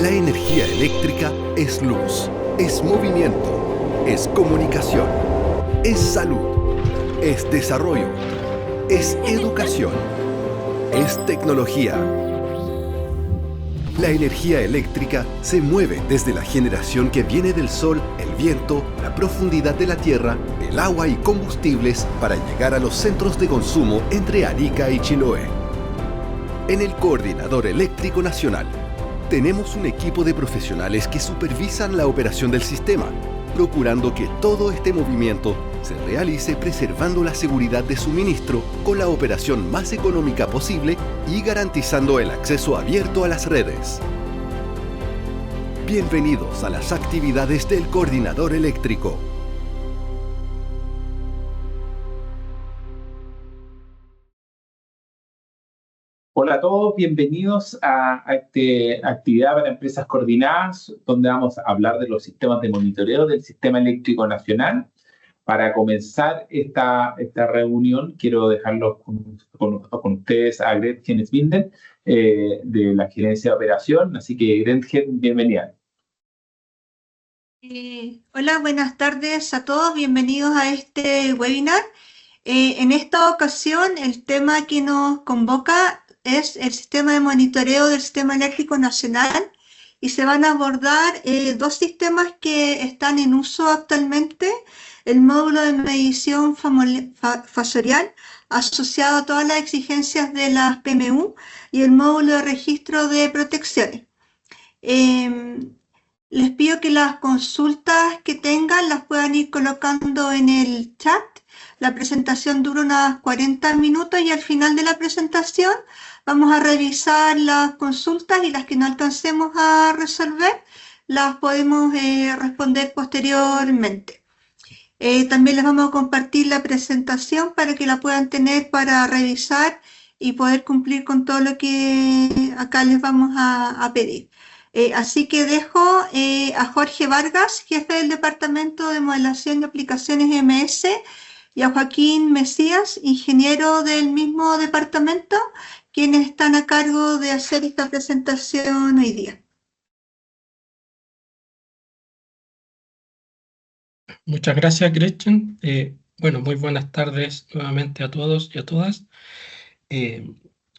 La energía eléctrica es luz, es movimiento, es comunicación, es salud, es desarrollo, es educación, es tecnología. La energía eléctrica se mueve desde la generación que viene del sol, el viento, la profundidad de la tierra, el agua y combustibles para llegar a los centros de consumo entre Arica y Chiloé. En el Coordinador Eléctrico Nacional, tenemos un equipo de profesionales que supervisan la operación del sistema, procurando que todo este movimiento se realice preservando la seguridad de suministro con la operación más económica posible y garantizando el acceso abierto a las redes. Bienvenidos a las actividades del Coordinador Eléctrico. Hola a todos, bienvenidos a esta actividad para empresas coordinadas, donde vamos a hablar de los sistemas de monitoreo del Sistema Eléctrico Nacional. Para comenzar esta reunión, quiero dejarlos con ustedes a Gretchen Svinden, de la Gerencia de Operación. Así que, Gretchen, bienvenida. Hola, buenas tardes a todos, bienvenidos a este webinar. En esta ocasión, el tema que nos convoca es el sistema de monitoreo del Sistema Eléctrico Nacional y se van a abordar dos sistemas que están en uso actualmente: el módulo de medición fasorial asociado a todas las exigencias de las PMU y el módulo de registro de protecciones. Les pido que las consultas que tengan las puedan ir colocando en el chat. La presentación dura unas 40 minutos y al final de la presentación vamos a revisar las consultas y las que no alcancemos a resolver las podemos responder posteriormente. También les vamos a compartir la presentación para que la puedan tener para revisar y poder cumplir con todo lo que acá les vamos a pedir. Así que dejo a Jorge Vargas, jefe del Departamento de Modelación y Aplicaciones MS, y a Joaquín Mesías, ingeniero del mismo departamento, quienes están a cargo de hacer esta presentación hoy día. Muchas gracias, Gretchen. Bueno, muy buenas tardes nuevamente a todos y a todas.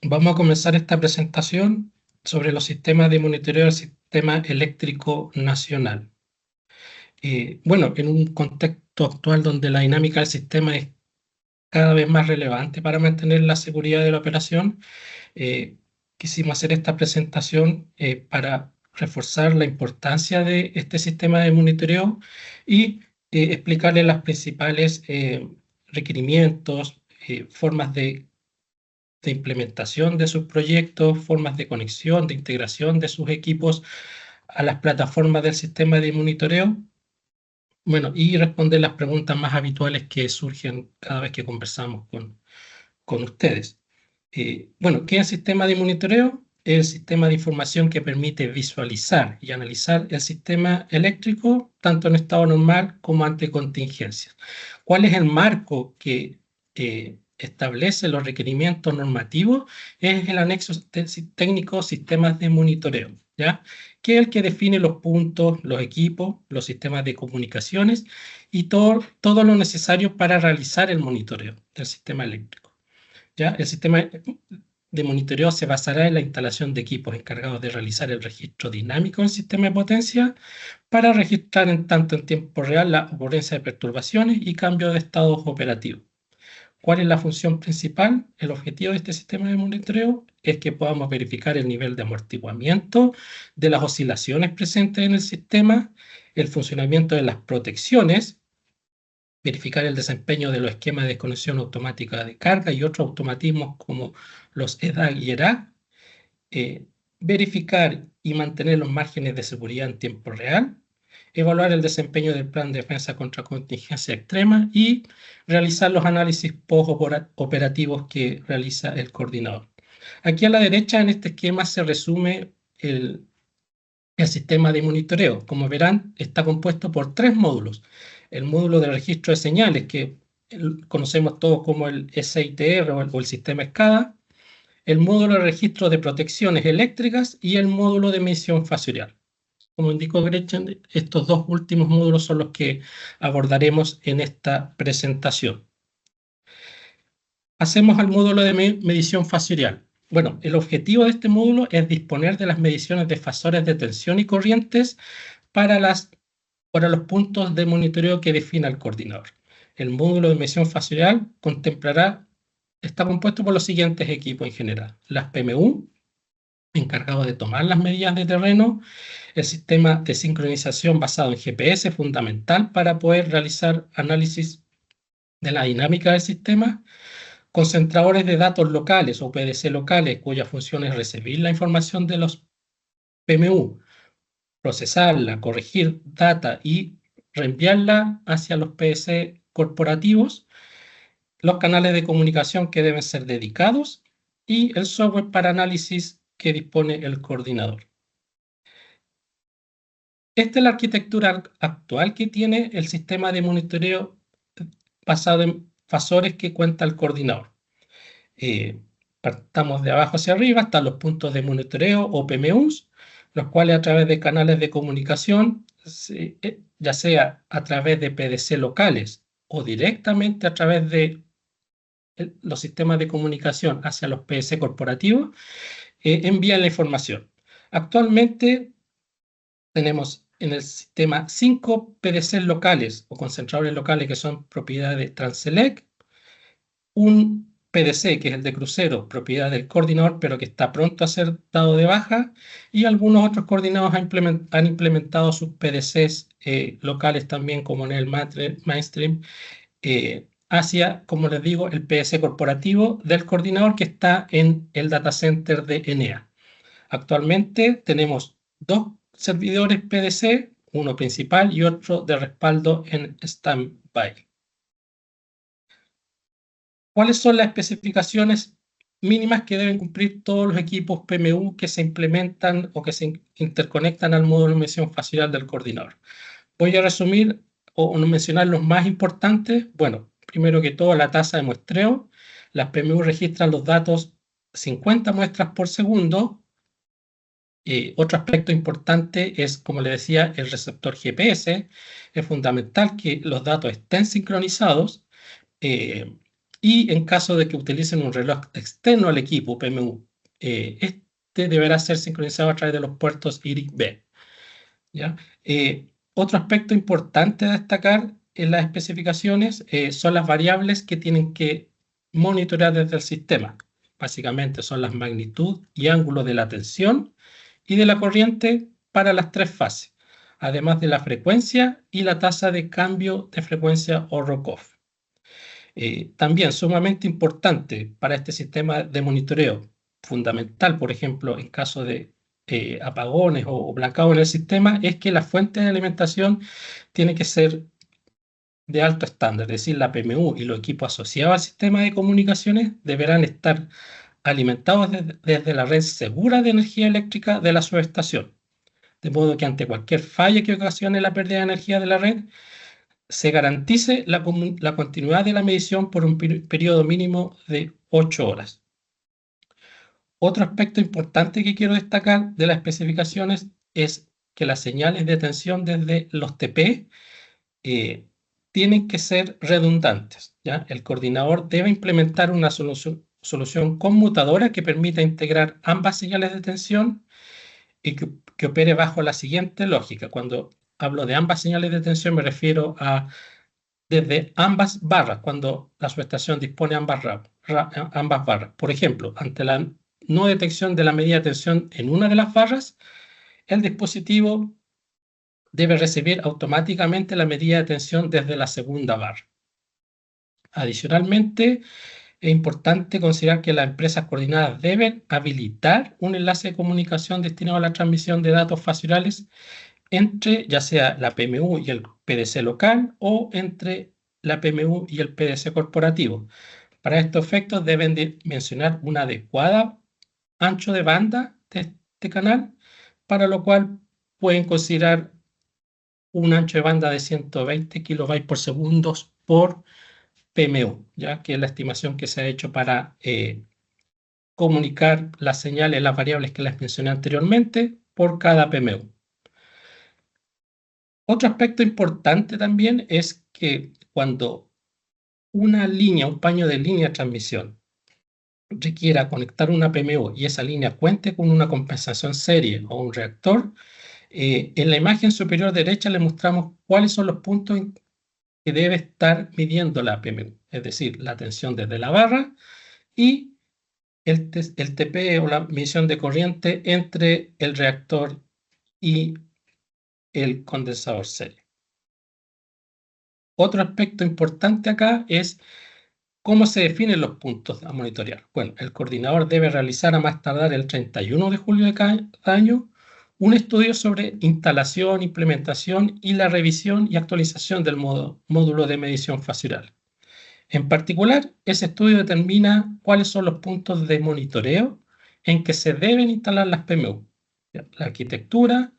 Vamos a comenzar esta presentación sobre los sistemas de monitoreo del Sistema Eléctrico Nacional. Bueno, en un contexto actual donde la dinámica del sistema es cada vez más relevante para mantener la seguridad de la operación, quisimos hacer esta presentación para reforzar la importancia de este sistema de monitoreo y explicarles los principales requerimientos, formas de implementación de sus proyectos, formas de conexión, de integración de sus equipos a las plataformas del sistema de monitoreo. Bueno, y responder las preguntas más habituales que surgen cada vez que conversamos con ustedes. Bueno, ¿qué es el sistema de monitoreo? Es el sistema de información que permite visualizar y analizar el sistema eléctrico, tanto en estado normal como ante contingencias. ¿Cuál es el marco que establece los requerimientos normativos? Es el anexo técnico sistemas de monitoreo, ¿ya? Que es el que define los puntos, los equipos, los sistemas de comunicaciones y todo lo necesario para realizar el monitoreo del sistema eléctrico, ¿ya? El sistema de monitoreo se basará en la instalación de equipos encargados de realizar el registro dinámico del sistema de potencia para registrar tanto en tiempo real la ocurrencia de perturbaciones y cambio de estados operativos. ¿Cuál es la función principal? El objetivo de este sistema de monitoreo es que podamos verificar el nivel de amortiguamiento de las oscilaciones presentes en el sistema, el funcionamiento de las protecciones, verificar el desempeño de los esquemas de desconexión automática de carga y otros automatismos como los EDAG y ERAG, verificar y mantener los márgenes de seguridad en tiempo real, evaluar el desempeño del plan de defensa contra contingencia extrema y realizar los análisis post-operativos que realiza el coordinador. Aquí a la derecha en este esquema se resume el sistema de monitoreo. Como verán, está compuesto por 3 módulos. El módulo de registro de señales, que conocemos todos como el SITR o el sistema SCADA. el módulo de registro de protecciones eléctricas y el módulo de medición fasorial. Como indicó Gretchen, estos dos últimos módulos son los que abordaremos en esta presentación. Pasemos al módulo de medición fasorial. Bueno, el objetivo de este módulo es disponer de las mediciones de fasores de tensión y corrientes para los puntos de monitoreo que defina el coordinador. El módulo de medición fasorial está compuesto por los siguientes equipos en general. Las PMU, encargados de tomar las medidas de terreno, el sistema de sincronización basado en GPS, fundamental para poder realizar análisis de la dinámica del sistema, concentradores de datos locales o PDC locales, cuya función es recibir la información de los PMU, procesarla, corregir data y reenviarla hacia los PDC corporativos, los canales de comunicación que deben ser dedicados y el software para análisis que dispone el coordinador. Esta es la arquitectura actual que tiene el sistema de monitoreo basado en fasores que cuenta el coordinador. Partamos de abajo hacia arriba, están los puntos de monitoreo o PMUs, los cuales a través de canales de comunicación, ya sea a través de PDC locales o directamente a través de los sistemas de comunicación hacia los PDC corporativos, envían la información. Actualmente tenemos en el sistema 5 PDC locales o concentradores locales que son propiedad de Transelec, un PDC que es el de crucero, propiedad del coordinador, pero que está pronto a ser dado de baja, y algunos otros coordinados han implementado sus PDCs locales también, como en el mainstream, hacia, como les digo, el PDC corporativo del coordinador que está en el data center de Enea. Actualmente tenemos dos servidores PDC, uno principal y otro de respaldo en standby. ¿Cuáles son las especificaciones mínimas que deben cumplir todos los equipos PMU que se implementan o que se interconectan al módulo de medición fasorial del coordinador? Voy a resumir o mencionar los más importantes. Bueno, primero que todo, la tasa de muestreo. Las PMU registran los datos 50 muestras por segundo. Otro aspecto importante es, como les decía, el receptor GPS. Es fundamental que los datos estén sincronizados y en caso de que utilicen un reloj externo al equipo PMU, este deberá ser sincronizado a través de los puertos IRIC-B. ¿Ya? Otro aspecto importante a destacar en las especificaciones son las variables que tienen que monitorear desde el sistema. Básicamente son las magnitud y ángulo de la tensión y de la corriente para las tres fases, además de la frecuencia y la tasa de cambio de frecuencia o ROC-OFF. También sumamente importante para este sistema de monitoreo, fundamental, por ejemplo, en caso de apagones o blancado en el sistema, es que la fuente de alimentación tiene que ser de alto estándar, es decir, la PMU y los equipos asociados al sistema de comunicaciones deberán estar alimentados desde la red segura de energía eléctrica de la subestación, de modo que ante cualquier falla que ocasione la pérdida de energía de la red, se garantice la continuidad de la medición por un periodo mínimo de 8 horas. Otro aspecto importante que quiero destacar de las especificaciones es que las señales de tensión desde los TP tienen que ser redundantes, ¿ya? El coordinador debe implementar una solución conmutadora que permita integrar ambas señales de tensión y que opere bajo la siguiente lógica. Cuando hablo de ambas señales de tensión me refiero a desde ambas barras, cuando la subestación dispone ambas barras. Por ejemplo, ante la no detección de la medida de tensión en una de las barras, el dispositivo debe recibir automáticamente la medida de tensión desde la segunda barra. Adicionalmente, es importante considerar que las empresas coordinadas deben habilitar un enlace de comunicación destinado a la transmisión de datos fasoriales entre ya sea la PMU y el PDC local o entre la PMU y el PDC corporativo. Para estos efectos deben mencionar un adecuado ancho de banda de este canal, para lo cual pueden considerar un ancho de banda de 120 kilobytes por segundo por PMU, ya que es la estimación que se ha hecho para comunicar las señales, las variables que les mencioné anteriormente, por cada PMU. Otro aspecto importante también es que cuando una línea, un paño de línea de transmisión requiera conectar una PMU y esa línea cuente con una compensación serie o un reactor, en la imagen superior derecha le mostramos cuáles son los puntos en que debe estar midiendo la PMU, es decir, la tensión desde la barra y el TP o la medición de corriente entre el reactor y el condensador serie. Otro aspecto importante acá es cómo se definen los puntos a monitorear. Bueno, el coordinador debe realizar a más tardar el 31 de julio de cada año un estudio sobre instalación, implementación y la revisión y actualización del módulo de medición faseal oral. En particular, ese estudio determina cuáles son los puntos de monitoreo en que se deben instalar las PMU, la arquitectura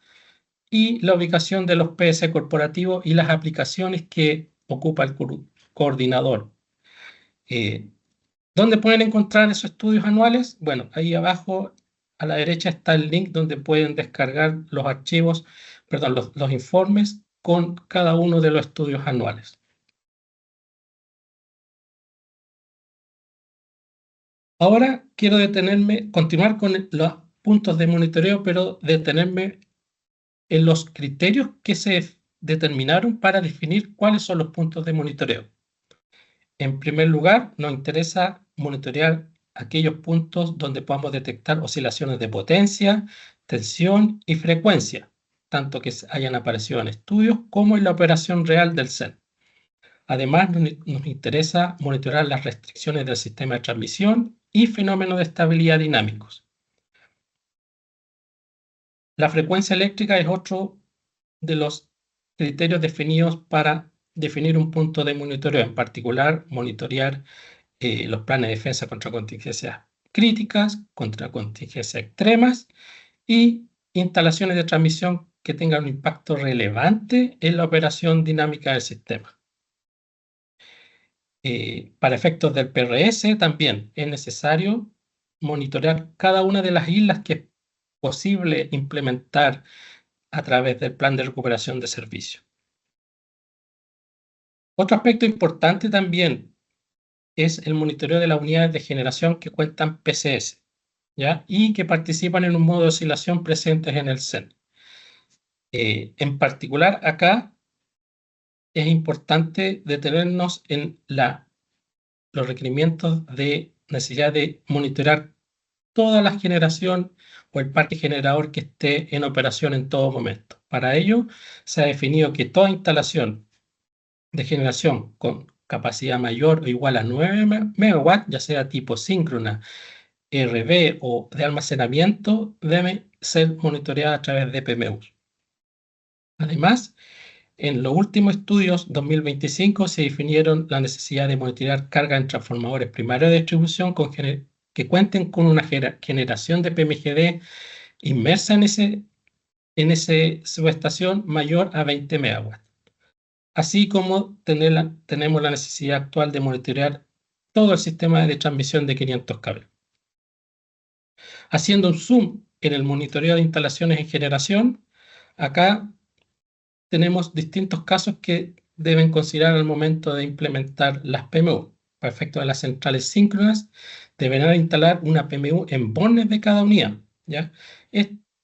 y la ubicación de los PS corporativos y las aplicaciones que ocupa el coordinador. ¿Dónde pueden encontrar esos estudios anuales? Bueno, ahí abajo a la derecha está el link donde pueden descargar los archivos, perdón, los informes con cada uno de los estudios anuales. Ahora quiero continuar con los puntos de monitoreo, pero detenerme en los criterios que se determinaron para definir cuáles son los puntos de monitoreo. En primer lugar, nos interesa monitorear aquellos puntos donde podamos detectar oscilaciones de potencia, tensión y frecuencia, tanto que hayan aparecido en estudios como en la operación real del CEN. Además, nos interesa monitorear las restricciones del sistema de transmisión y fenómenos de estabilidad dinámicos. La frecuencia eléctrica es otro de los criterios definidos para definir un punto de monitoreo, en particular monitorear los planes de defensa contra contingencias críticas, contra contingencias extremas y instalaciones de transmisión que tengan un impacto relevante en la operación dinámica del sistema. Para efectos del PRS también es necesario monitorear cada una de las islas que es posible implementar a través del plan de recuperación de servicio. Otro aspecto importante también es el monitoreo de las unidades de generación que cuentan PCS, ¿ya? Y que participan en un modo de oscilación presentes en el CEN. En particular, acá es importante detenernos en los requerimientos de necesidad de monitorear toda la generación o el parque generador que esté en operación en todo momento. Para ello, se ha definido que toda instalación de generación con capacidad mayor o igual a 9 MW, ya sea tipo síncrona, RV o de almacenamiento, debe ser monitoreada a través de PMUs. Además, en los últimos estudios 2025 se definieron la necesidad de monitorear carga en transformadores primarios de distribución que cuenten con una generación de PMGD inmersa en esa subestación mayor a 20 MW. Así como tenemos la necesidad actual de monitorear todo el sistema de transmisión de 500 cables. Haciendo un zoom en el monitoreo de instalaciones en generación, acá tenemos distintos casos que deben considerar al momento de implementar las PMU. Para efectos de las centrales síncronas, deberán instalar una PMU en bornes de cada unidad, ¿ya?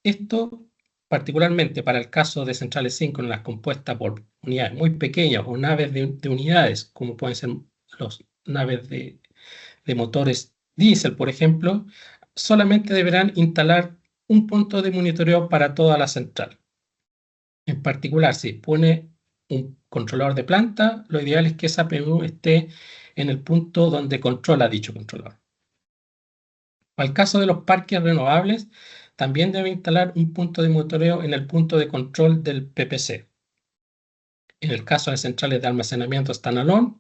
Esto, particularmente para el caso de centrales síncronas compuestas por unidades muy pequeñas o naves de unidades, como pueden ser las naves de motores diésel, por ejemplo, solamente deberán instalar un punto de monitoreo para toda la central. En particular, si pone un controlador de planta, lo ideal es que esa PMU esté en el punto donde controla dicho controlador. Para el caso de los parques renovables, también debe instalar un punto de monitoreo en el punto de control del PPC. En el caso de centrales de almacenamiento standalone,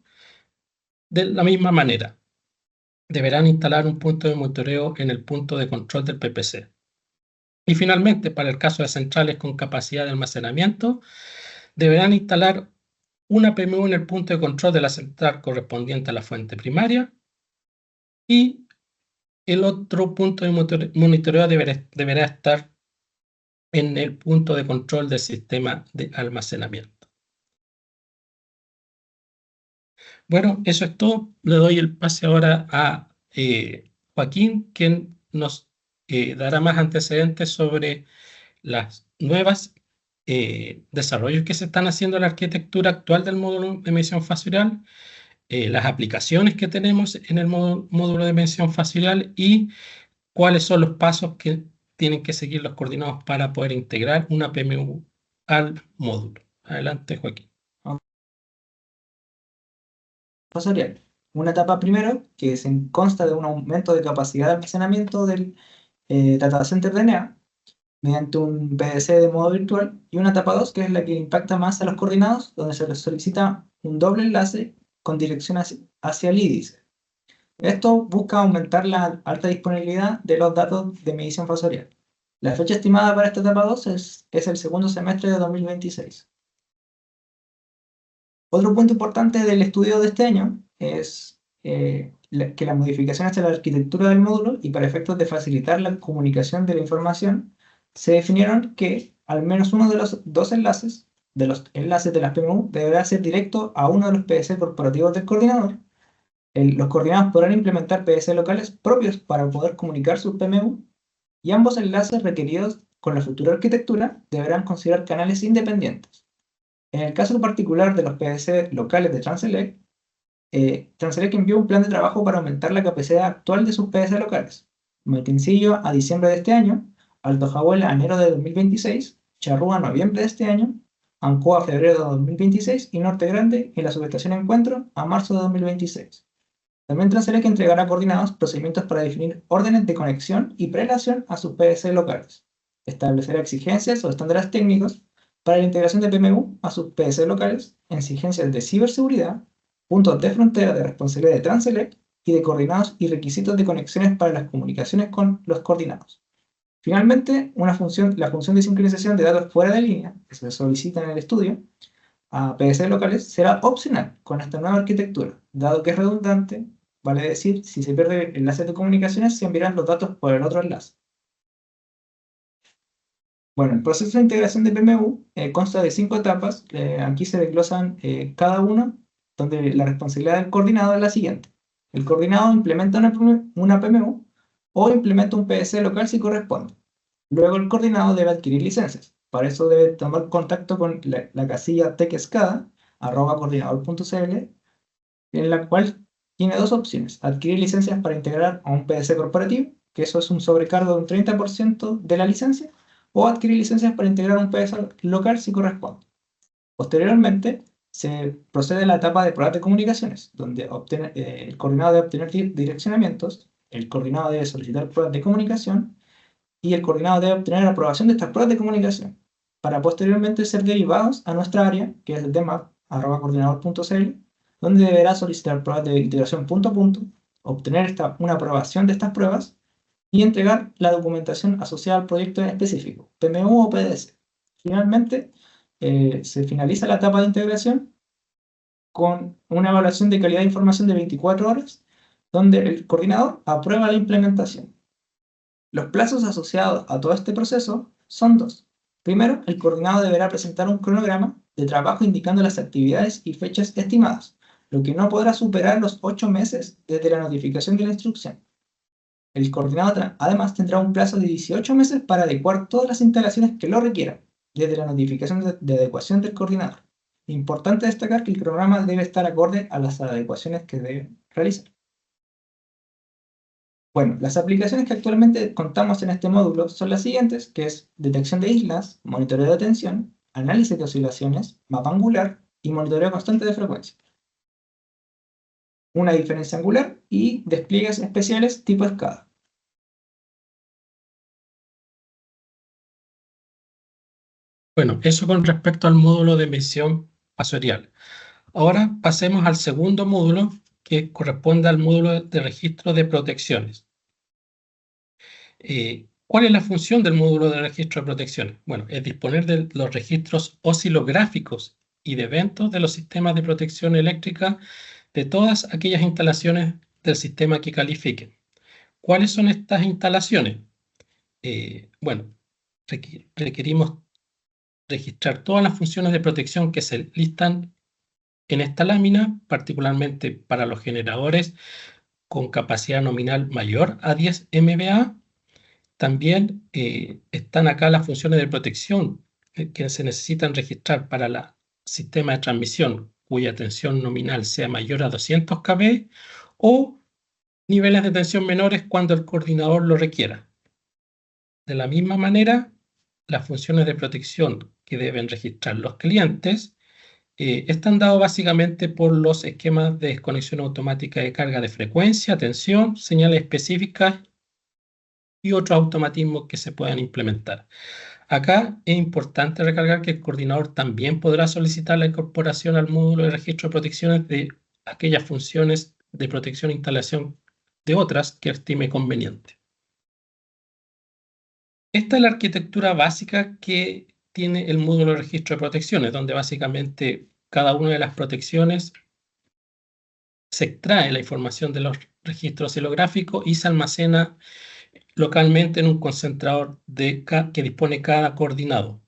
de la misma manera, deberán instalar un punto de monitoreo en el punto de control del PPC. Y finalmente, para el caso de centrales con capacidad de almacenamiento, deberán instalar una PMU en el punto de control de la central correspondiente a la fuente primaria y el otro punto de monitoreo deberá estar en el punto de control del sistema de almacenamiento. Bueno, eso es todo. Le doy el pase ahora a Joaquín, quien nos dará más antecedentes sobre las nuevas desarrollos que se están haciendo en la arquitectura actual del módulo de medición facial, las aplicaciones que tenemos en el módulo de medición facial y cuáles son los pasos que tienen que seguir los coordinados para poder integrar una PMU al módulo. Adelante, Joaquín. Fasorial. Una etapa primero que consta de un aumento de capacidad de almacenamiento del data center DNA mediante un PDC de modo virtual, y una etapa 2 que es la que impacta más a los coordinados, donde se les solicita un doble enlace con dirección hacia el índice. Esto busca aumentar la alta disponibilidad de los datos de medición fasorial. La fecha estimada para esta etapa 2 es el segundo semestre de 2026. Otro punto importante del estudio de este año es que las modificaciones a la arquitectura del módulo y para efectos de facilitar la comunicación de la información, se definieron que al menos uno de los dos enlaces de las PMU deberá ser directo a uno de los PDC corporativos del coordinador. Los coordinados podrán implementar PDC locales propios para poder comunicar sus PMU, y ambos enlaces requeridos con la futura arquitectura deberán considerar canales independientes. En el caso particular de los PDC locales de Transelec, Transelec envió un plan de trabajo para aumentar la capacidad actual de sus PDC locales. Maitencillo a diciembre de este año, Alto Jahuel a enero de 2026, Charrúa a noviembre de este año, Ancoa a febrero de 2026 y Norte Grande en la subestación Encuentro a marzo de 2026. También Transelec entregará coordinados procedimientos para definir órdenes de conexión y prelación a sus PDC locales. Establecerá exigencias o estándares técnicos para la integración de PMU a sus PDC locales, exigencias de ciberseguridad, puntos de frontera de responsabilidad de Transelec y de coordinados y requisitos de conexiones para las comunicaciones con los coordinados. Finalmente, la función de sincronización de datos fuera de línea, que se solicita en el estudio, a PDC locales será opcional con esta nueva arquitectura, dado que es redundante, vale decir, si se pierde el enlace de comunicaciones, se enviarán los datos por el otro enlace. Bueno, el proceso de integración de PMU consta de 5 etapas. Aquí se desglosan cada una, donde la responsabilidad del coordinado es la siguiente. El coordinado implementa una PMU o implementa un PDC local si corresponde. Luego el coordinado debe adquirir licencias. Para eso debe tomar contacto con la casilla techscada, @coordinador.cl, en la cual tiene dos opciones: adquirir licencias para integrar a un PDC corporativo, que eso es un sobrecargo de un 30% de la licencia, o adquirir licencias para integrar un PDC local si corresponde. Posteriormente, se procede a la etapa de pruebas de comunicaciones, donde el coordinado debe obtener direccionamientos, el coordinado debe solicitar pruebas de comunicación, y el coordinado debe obtener la aprobación de estas pruebas de comunicación, para posteriormente ser derivados a nuestra área, que es el DMAP, @coordinador.cl, donde deberá solicitar pruebas de integración punto a punto, obtener una aprobación de estas pruebas, y entregar la documentación asociada al proyecto en específico, PMU o PDC. Finalmente, se finaliza la etapa de integración con una evaluación de calidad de información de 24 horas, donde el coordinador aprueba la implementación. Los plazos asociados a todo este proceso son dos. Primero, el coordinado deberá presentar un cronograma de trabajo indicando las actividades y fechas estimadas, lo que no podrá superar los 8 meses desde la notificación de la instrucción. El coordinador además tendrá un plazo de 18 meses para adecuar todas las instalaciones que lo requieran, desde la notificación de adecuación del coordinador. Importante destacar que el cronograma debe estar acorde a las adecuaciones que debe realizar. Bueno, las aplicaciones que actualmente contamos en este módulo son las siguientes, que es detección de islas, monitoreo de tensión, análisis de oscilaciones, mapa angular y monitoreo constante de frecuencia. Una diferencia angular y despliegues especiales tipo SCADA. Bueno, eso con respecto al módulo de medición fasorial. Ahora pasemos al segundo módulo, que corresponde al módulo de registro de protecciones. ¿Cuál es la función del módulo de registro de protecciones? Bueno, es disponer de los registros oscilográficos y de eventos de los sistemas de protección eléctrica de todas aquellas instalaciones del sistema que califiquen. ¿Cuáles son estas instalaciones? Bueno, requerimos registrar todas las funciones de protección que se listan en esta lámina, particularmente para los generadores con capacidad nominal mayor a 10 MVA. También están acá las funciones de protección que se necesitan registrar para el sistema de transmisión cuya tensión nominal sea mayor a 200 kV o niveles de tensión menores cuando el coordinador lo requiera. De la misma manera, las funciones de protección que deben registrar los clientes están dados básicamente por los esquemas de desconexión automática de carga de frecuencia, tensión, señales específicas y otros automatismos que se puedan implementar. Acá es importante recalcar que el coordinador también podrá solicitar la incorporación al módulo de registro de protecciones de aquellas funciones de protección e instalación de otras que estime conveniente. Esta es la arquitectura básica que tiene el módulo de registro de protecciones, donde básicamente cada una de las protecciones se extrae la información de los registros oscilográficos y se almacena localmente en un concentrador que dispone cada coordinado.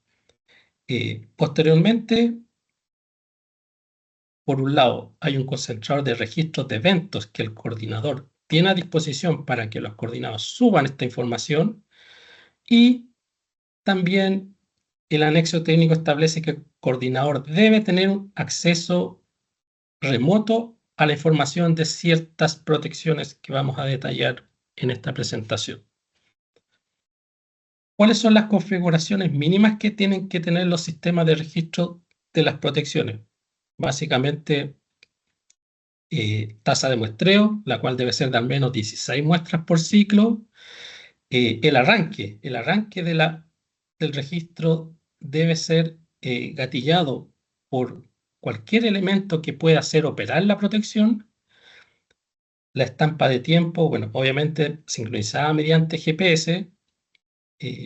Posteriormente, por un lado, hay un concentrador de registros de eventos que el coordinador tiene a disposición para que los coordinados suban esta información, y también el anexo técnico establece que el coordinador debe tener un acceso remoto a la información de ciertas protecciones que vamos a detallar en esta presentación. ¿Cuáles son las configuraciones mínimas que tienen que tener los sistemas de registro de las protecciones? Básicamente, tasa de muestreo, la cual debe ser de al menos 16 muestras por ciclo. El arranque del registro debe ser gatillado por cualquier elemento que pueda hacer operar la protección. La estampa de tiempo, bueno, obviamente sincronizada mediante GPS.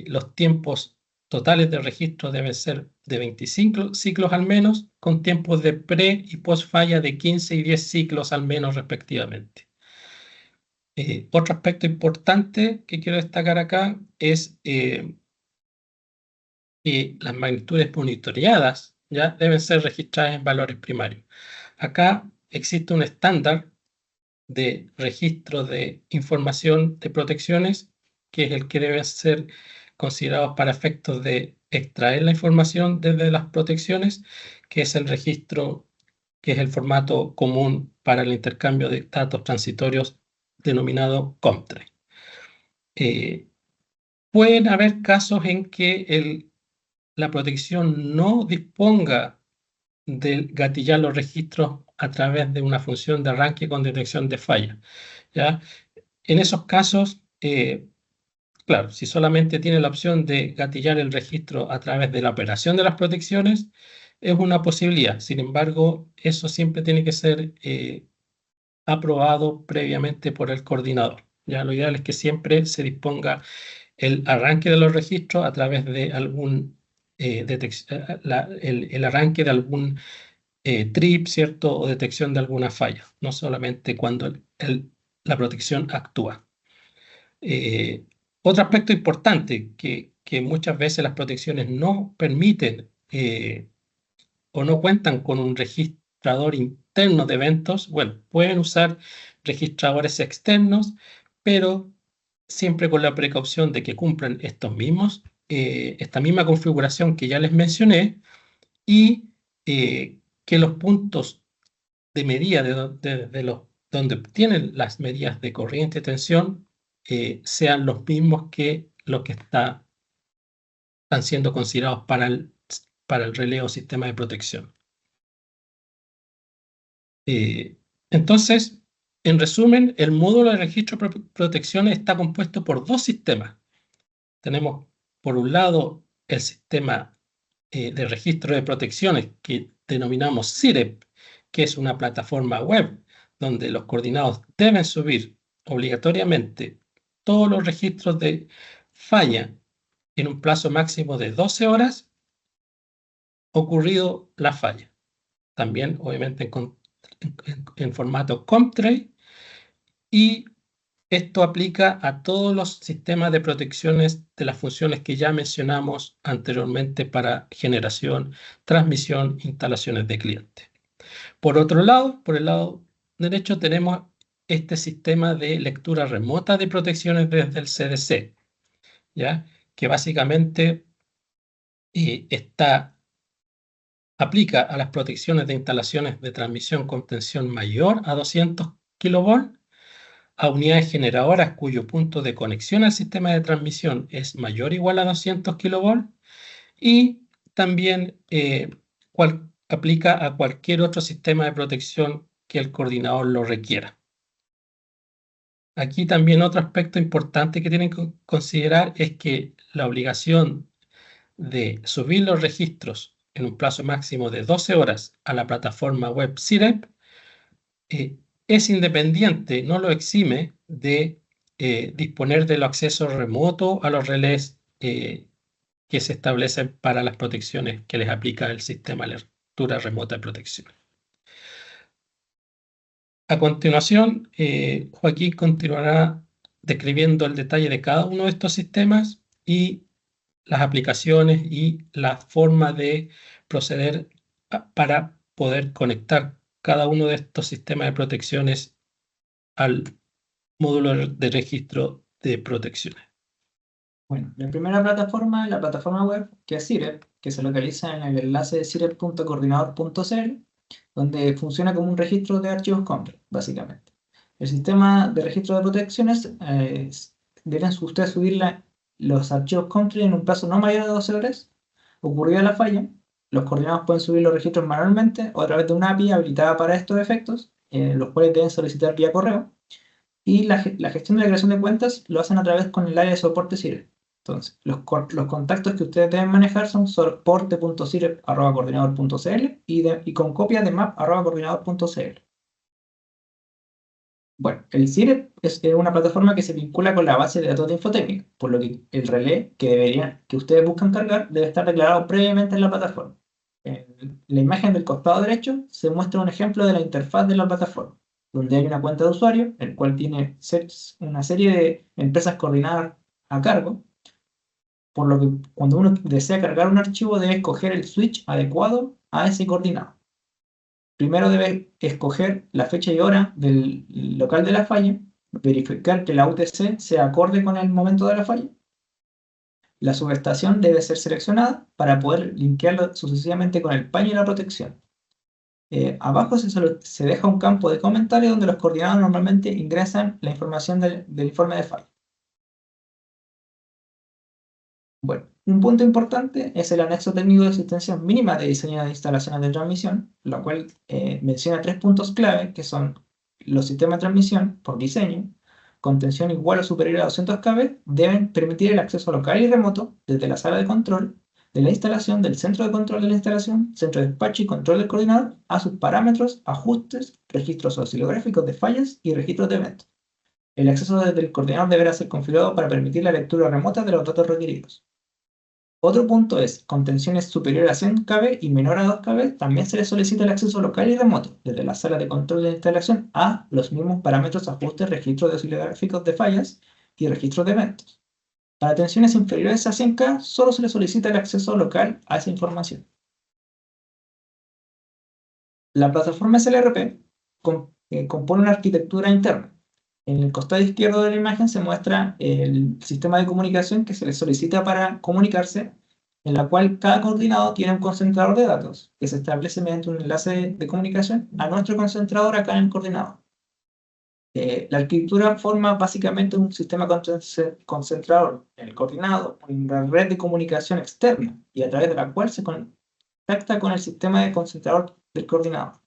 Los tiempos totales de registro deben ser de 25 ciclos al menos, con tiempos de pre y post falla de 15 y 10 ciclos al menos respectivamente. Otro aspecto importante que quiero destacar acá es que las magnitudes monitoreadas ya deben ser registradas en valores primarios. Acá existe un estándar de registro de información de protecciones, que es el que debe ser considerado para efectos de extraer la información desde las protecciones, que es el registro, que es el formato común para el intercambio de datos transitorios denominado COMTRE. Pueden haber casos en que la protección no disponga de gatillar los registros a través de una función de arranque con detección de falla, ¿ya? En esos casos, claro, si solamente tiene la opción de gatillar el registro a través de la operación de las protecciones, es una posibilidad. Sin embargo, eso siempre tiene que ser aprobado previamente por el coordinador. Ya lo ideal es que siempre se disponga el arranque de los registros a través de algún el arranque de algún trip, ¿cierto? O detección de alguna falla, no solamente cuando la protección actúa. Otro aspecto importante, que muchas veces las protecciones no permiten o no cuentan con un registrador interno de eventos. Bueno, pueden usar registradores externos, pero siempre con la precaución de que cumplan esta misma configuración que ya les mencioné, y que los puntos de medida donde obtienen las medidas de corriente y tensión sean los mismos que los que están siendo considerados para el relé o sistema de protección. Entonces, en resumen, el módulo de registro de protección está compuesto por dos sistemas. Tenemos, por un lado, el sistema de registro de protecciones que denominamos CIREP, que es una plataforma web donde los coordinados deben subir obligatoriamente todos los registros de falla en un plazo máximo de 12 horas ocurrido la falla. También, obviamente, en formato COMTRE, y Esto aplica a todos los sistemas de protecciones de las funciones que ya mencionamos anteriormente para generación, transmisión, instalaciones de cliente. Por otro lado, por el lado derecho tenemos este sistema de lectura remota de protecciones desde el CDC, ¿ya? Que básicamente aplica a las protecciones de instalaciones de transmisión con tensión mayor a 200 kV, a unidades generadoras cuyo punto de conexión al sistema de transmisión es mayor o igual a 200 kV, y también aplica a cualquier otro sistema de protección que el coordinador lo requiera. Aquí también otro aspecto importante que tienen que considerar es que la obligación de subir los registros en un plazo máximo de 12 horas a la plataforma web CIREP es independiente, no lo exime de disponer del acceso remoto a los relés que se establecen para las protecciones que les aplica el sistema de lectura remota de protección. A continuación, Joaquín continuará describiendo el detalle de cada uno de estos sistemas y las aplicaciones y la forma de proceder para poder conectar cada uno de estos sistemas de protecciones al módulo de registro de protecciones. Bueno, la primera plataforma es la plataforma web, que es CIREP, que se localiza en el enlace de cirep.coordinador.cl, donde funciona como un registro de archivos COMPRE, básicamente. El sistema de registro de protecciones deben ustedes subir los archivos COMPRE en un plazo no mayor de 12 horas. Ocurrida la falla, los coordinados pueden subir los registros manualmente o a través de una API habilitada para estos efectos, los cuales deben solicitar vía correo. Y la gestión de la creación de cuentas lo hacen a través con el área de soporte CIREP. Entonces, los contactos que ustedes deben manejar son soporte.cirep@coordinador.cl y con copia de map@coordinador.cl. Bueno, el CIREP es una plataforma que se vincula con la base de datos de Infotécnica, por lo que el relé que ustedes buscan cargar debe estar declarado previamente en la plataforma. En la imagen del costado derecho se muestra un ejemplo de la interfaz de la plataforma, donde hay una cuenta de usuario, el cual tiene una serie de empresas coordinadas a cargo, por lo que cuando uno desea cargar un archivo debe escoger el switch adecuado a ese coordinado. Primero debe escoger la fecha y hora del local de la falla, verificar que la UTC sea acorde con el momento de la falla. La subestación debe ser seleccionada para poder linkearlo sucesivamente con el paño y la protección. Abajo se deja un campo de comentario donde los coordinados normalmente ingresan la información del informe de falla. Bueno, un punto importante es el anexo técnico de existencia mínima de diseño de instalaciones de transmisión, lo cual menciona 3 puntos clave, que son los sistemas de transmisión, por diseño, con tensión igual o superior a 200 kV, deben permitir el acceso local y remoto desde la sala de control de la instalación, del centro de control de la instalación, centro de despacho y control del coordinador, a sus parámetros, ajustes, registros oscilográficos de fallas y registros de eventos. El acceso desde el coordinador deberá ser configurado para permitir la lectura remota de los datos requeridos. Otro punto es, con tensiones superiores a 100 kV y menor a 2 kV, también se le solicita el acceso local y remoto, desde la sala de control de la instalación, a los mismos parámetros, ajustes, registros de oscilográficos de fallas y registros de eventos. Para tensiones inferiores a 100 K, solo se le solicita el acceso local a esa información. La plataforma SLRP compone una arquitectura interna. En el costado izquierdo de la imagen se muestra el sistema de comunicación que se le solicita para comunicarse, en la cual cada coordinado tiene un concentrador de datos que se establece mediante un enlace de comunicación a nuestro concentrador acá en el coordinador. La arquitectura forma básicamente un sistema concentrador en el coordinado, una red de comunicación externa y a través de la cual se contacta con el sistema de concentrador del coordinador.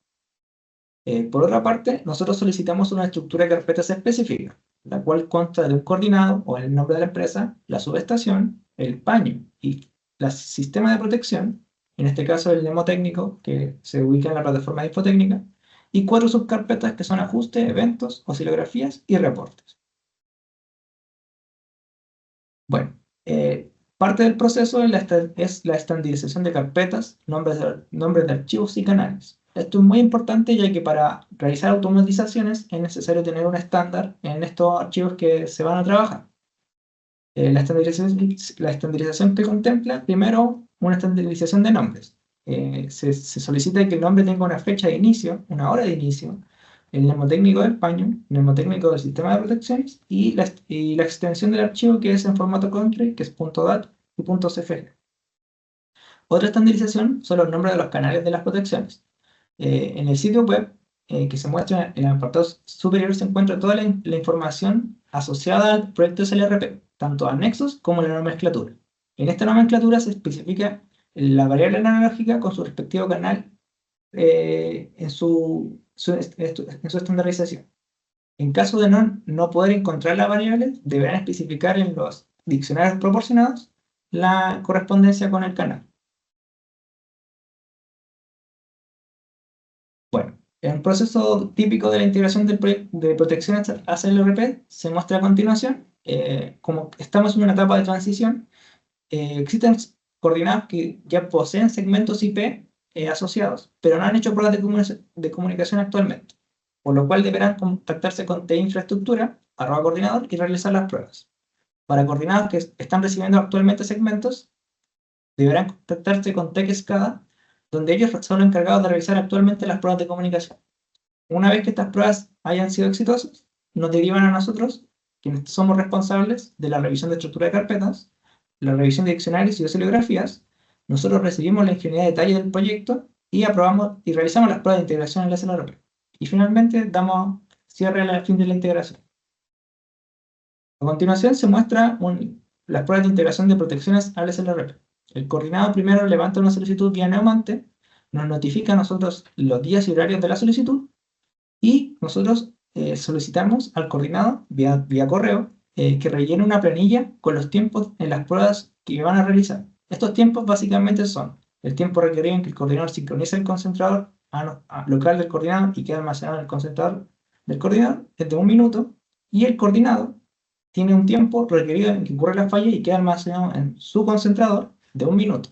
Por otra parte, nosotros solicitamos una estructura de carpetas específica, la cual consta de un coordinado o el nombre de la empresa, la subestación, el paño y el sistema de protección, en este caso el mnemotécnico que se ubica en la plataforma de Infotécnica, y 4 subcarpetas que son ajustes, eventos, oscilografías y reportes. Bueno, parte del proceso es la estandarización de carpetas, nombres de archivos y canales. Esto es muy importante ya que para realizar automatizaciones es necesario tener un estándar en estos archivos que se van a trabajar. La estandarización que contempla, primero, una estandarización de nombres. Se solicita que el nombre tenga una fecha de inicio, una hora de inicio, el mnemotécnico del paño, el mnemotécnico del sistema de protecciones y la extensión del archivo que es en formato country, que es .dat y .cfg. Otra estandarización son los nombres de los canales de las protecciones. En el sitio web que se muestra en el apartado superior se encuentra toda la información asociada al proyecto SLRP, tanto anexos como la nomenclatura. En esta nomenclatura se especifica la variable analógica con su respectivo canal en su estandarización. En caso de no poder encontrar la variable, deberán especificar en los diccionarios proporcionados la correspondencia con el canal. Bueno, el proceso típico de la integración de protecciones hacia el RP se muestra a continuación. Como estamos en una etapa de transición, existen coordenadas que ya poseen segmentos IP asociados, pero no han hecho pruebas de comunicación actualmente, por lo cual deberán contactarse con T-infraestructura, @coordinador, y realizar las pruebas. Para coordinados que están recibiendo actualmente segmentos, deberán contactarse con TechSCADA, donde ellos son los encargados de realizar actualmente las pruebas de comunicación. Una vez que estas pruebas hayan sido exitosas, nos derivan a nosotros, quienes somos responsables de la revisión de estructura de carpetas, la revisión de diccionarios y de oscilografías. Nosotros recibimos la infinidad de detalles del proyecto y aprobamos y realizamos las pruebas de integración en la SLRP. Y finalmente damos cierre al fin de la integración. A continuación se muestra las pruebas de integración de protecciones al SLRP. El coordinado primero levanta una solicitud vía Neomante, nos notifica a nosotros los días y horarios de la solicitud y nosotros solicitamos al coordinado vía correo que rellene una planilla con los tiempos en las pruebas que van a realizar. Estos tiempos básicamente son el tiempo requerido en que el coordinador sincroniza el concentrador local del coordinador y queda almacenado en el concentrador del coordinador, es de 1 minuto, y el coordinador tiene un tiempo requerido en que ocurre la falla y queda almacenado en su concentrador de 1 minuto.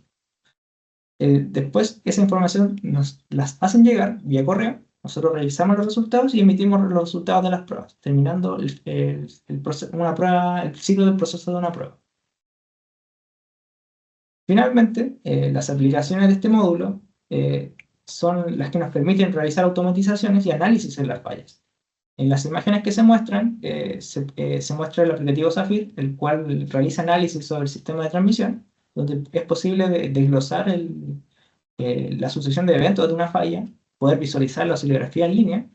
Después esa información nos las hacen llegar vía correo, nosotros revisamos los resultados y emitimos los resultados de las pruebas, terminando el ciclo del proceso de una prueba. Finalmente, las aplicaciones de este módulo son las que nos permiten realizar automatizaciones y análisis en las fallas. En las imágenes que se muestran, se muestra el aplicativo Zafir, el cual realiza análisis sobre el sistema de transmisión, donde es posible desglosar la sucesión de eventos de una falla, poder visualizar la oscilografía en línea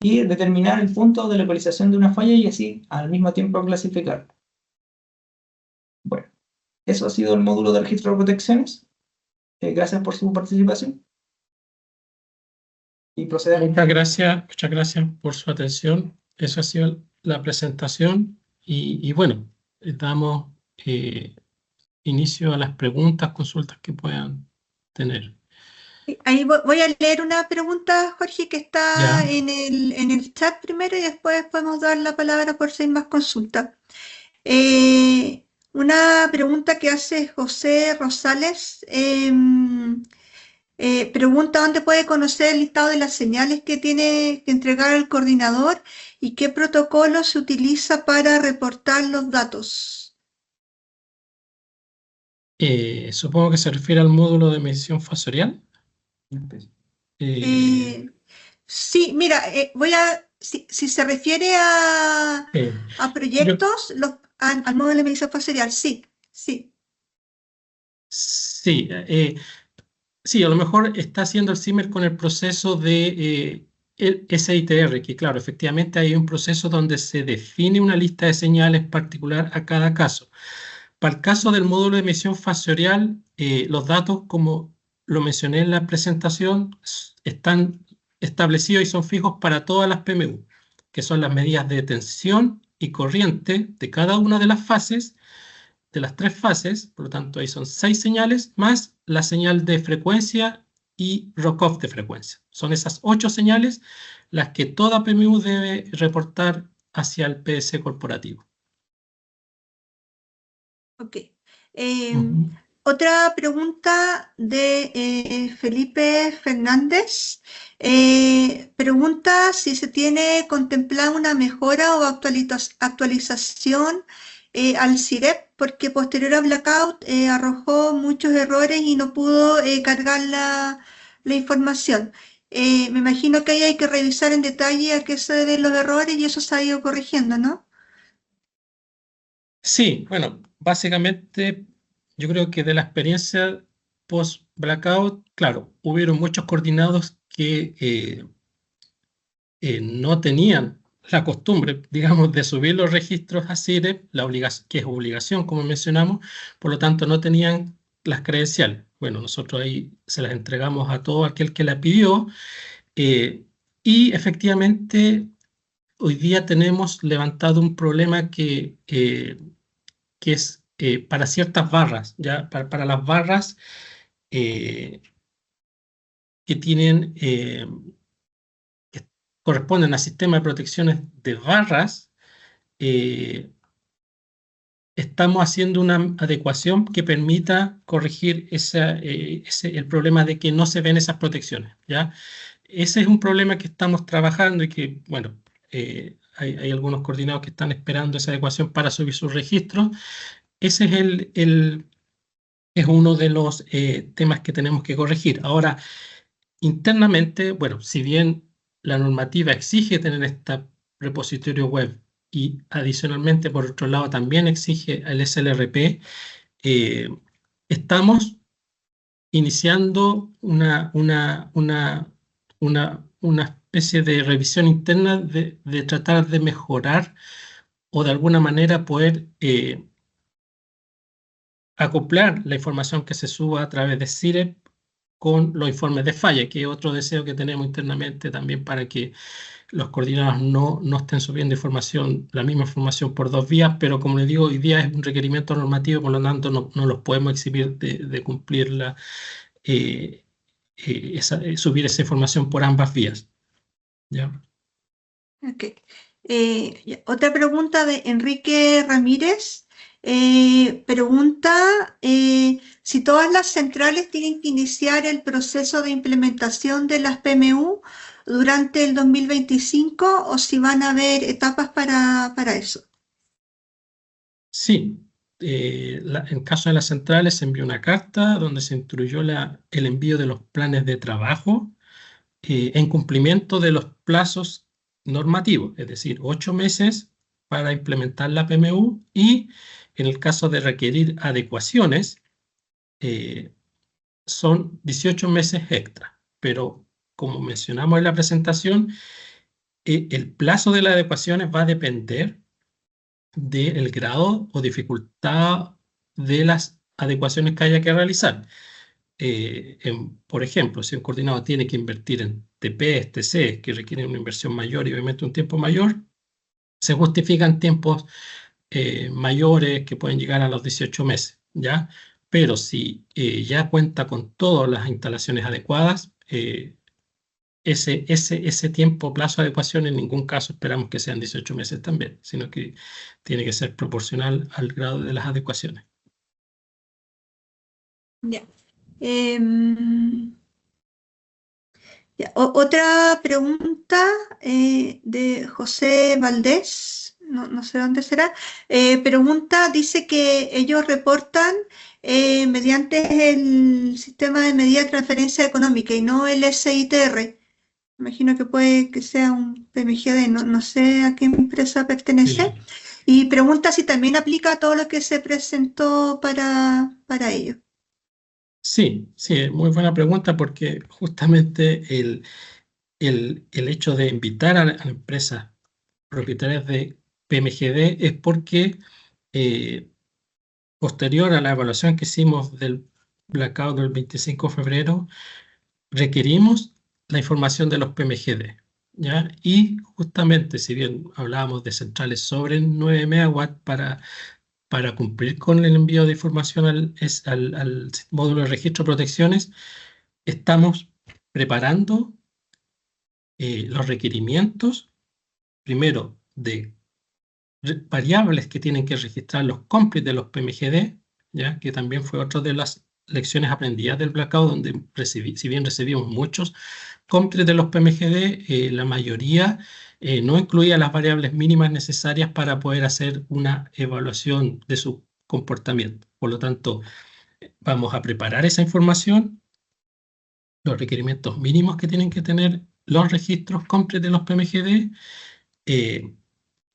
y determinar el punto de localización de una falla y así al mismo tiempo clasificar. Bueno, eso ha sido el módulo de registro de protecciones. Gracias por su participación. Y procedemos. Muchas gracias por su atención. Eso ha sido la presentación y bueno, damos inicio a las preguntas, consultas que puedan tener. Ahí voy a leer una pregunta, Jorge, que está Ya. en el chat primero y después podemos dar la palabra por si hay más consultas. Una pregunta que hace José Rosales. Pregunta dónde puede conocer el listado de las señales que tiene que entregar el coordinador y qué protocolo se utiliza para reportar los datos. Supongo que se refiere al módulo de medición fasorial. Sí, mira, si se refiere a proyectos, al módulo de medición fasorial, sí. Sí, a lo mejor está haciendo el Zimmer con el proceso de el SITR, que claro, efectivamente hay un proceso donde se define una lista de señales particular a cada caso. Para el caso del módulo de medición fasorial, los datos, como lo mencioné en la presentación, están establecidos y son fijos para todas las PMU, que son las medidas de tensión y corriente de cada una de las fases, de las 3 fases, por lo tanto ahí son 6 señales, más la señal de frecuencia y rock-off de frecuencia. Son esas 8 señales las que toda PMU debe reportar hacia el PS corporativo. ok. Otra pregunta de Felipe Fernández. Pregunta si se tiene contemplada una mejora o actualización al CIREP, porque posterior a Blackout arrojó muchos errores y no pudo cargar la información. Me imagino que ahí hay que revisar en detalle a qué se deben los errores y eso se ha ido corrigiendo, ¿no? Sí, bueno, básicamente yo creo que de la experiencia post-blackout, claro, hubieron muchos coordinados que no tenían la costumbre, digamos, de subir los registros a CIREP, que es obligación, como mencionamos, por lo tanto no tenían las credenciales. Bueno, nosotros ahí se las entregamos a todo aquel que la pidió y efectivamente hoy día tenemos levantado un problema que es para ciertas barras, ¿ya? Para las barras que tienen, que corresponden al sistema de protecciones de barras, estamos haciendo una adecuación que permita corregir el problema de que no se ven esas protecciones, ¿ya? Ese es un problema que estamos trabajando y que, bueno, hay algunos coordinados que están esperando esa adecuación para subir sus registros. Ese es uno de los temas que tenemos que corregir. Ahora, internamente, bueno, si bien la normativa exige tener este repositorio web y adicionalmente, por otro lado, también exige el SLRP, estamos iniciando una especie de revisión interna de tratar de mejorar o de alguna manera poder acoplar la información que se suba a través de CIREP con los informes de falla, que es otro deseo que tenemos internamente también para que los coordinados no estén subiendo la misma información por dos vías, pero como les digo, hoy día es un requerimiento normativo, por lo tanto no los podemos exhibir de cumplir subir esa información por ambas vías. ¿Ya? Okay. Otra pregunta de Enrique Ramírez. Pregunta si todas las centrales tienen que iniciar el proceso de implementación de las PMU durante el 2025 o si van a haber etapas para eso. Sí, en caso de las centrales se envió una carta donde se instruyó el envío de los planes de trabajo en cumplimiento de los plazos normativos, es decir, 8 meses para implementar la PMU y en el caso de requerir adecuaciones son 18 meses extra, pero como mencionamos en la presentación, el plazo de las adecuaciones va a depender del grado o dificultad de las adecuaciones que haya que realizar. Por ejemplo, si un coordinador tiene que invertir en TP, TC, que requieren una inversión mayor y obviamente un tiempo mayor, se justifican tiempos mayores que pueden llegar a los 18 meses, ¿ya? Pero si ya cuenta con todas las instalaciones adecuadas, ese tiempo, plazo de adecuación, en ningún caso esperamos que sean 18 meses también, sino que tiene que ser proporcional al grado de las adecuaciones. Ya. Otra pregunta de José Valdés, no sé dónde será. Pregunta, dice que ellos reportan mediante el sistema de medida de transferencia económica y no el SITR. Imagino que puede que sea un PMGD, no sé a qué empresa pertenece. Sí. Y pregunta si también aplica a todo lo que se presentó para ello. Sí, muy buena pregunta porque justamente el hecho de invitar a empresas propietarias de PMGD es porque posterior a la evaluación que hicimos del blackout del 25 de febrero, requerimos la información de los PMGD, ¿ya? Y justamente, si bien hablábamos de centrales sobre 9 megawatts para cumplir con el envío de información al módulo de registro de protecciones, estamos preparando los requerimientos, primero de variables que tienen que registrar los compris de los PMGD, ¿ya? Que también fue otro de los lecciones aprendidas del blackout, donde si bien recibimos muchos COMTRES de los PMGD, la mayoría no incluía las variables mínimas necesarias para poder hacer una evaluación de su comportamiento. Por lo tanto, vamos a preparar esa información, los requerimientos mínimos que tienen que tener los registros COMTRES de los PMGD,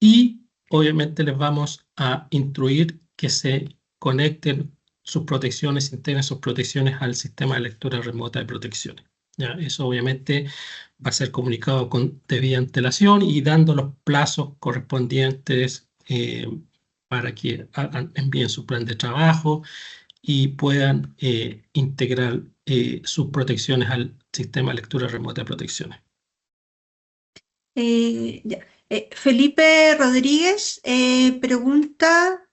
y obviamente les vamos a instruir que se conecten sus protecciones, integren sus protecciones al sistema de lectura remota de protecciones. ¿Ya? Eso obviamente va a ser comunicado con debida antelación y dando los plazos correspondientes para que envíen su plan de trabajo y puedan integrar sus protecciones al sistema de lectura remota de protecciones. Felipe Rodríguez pregunta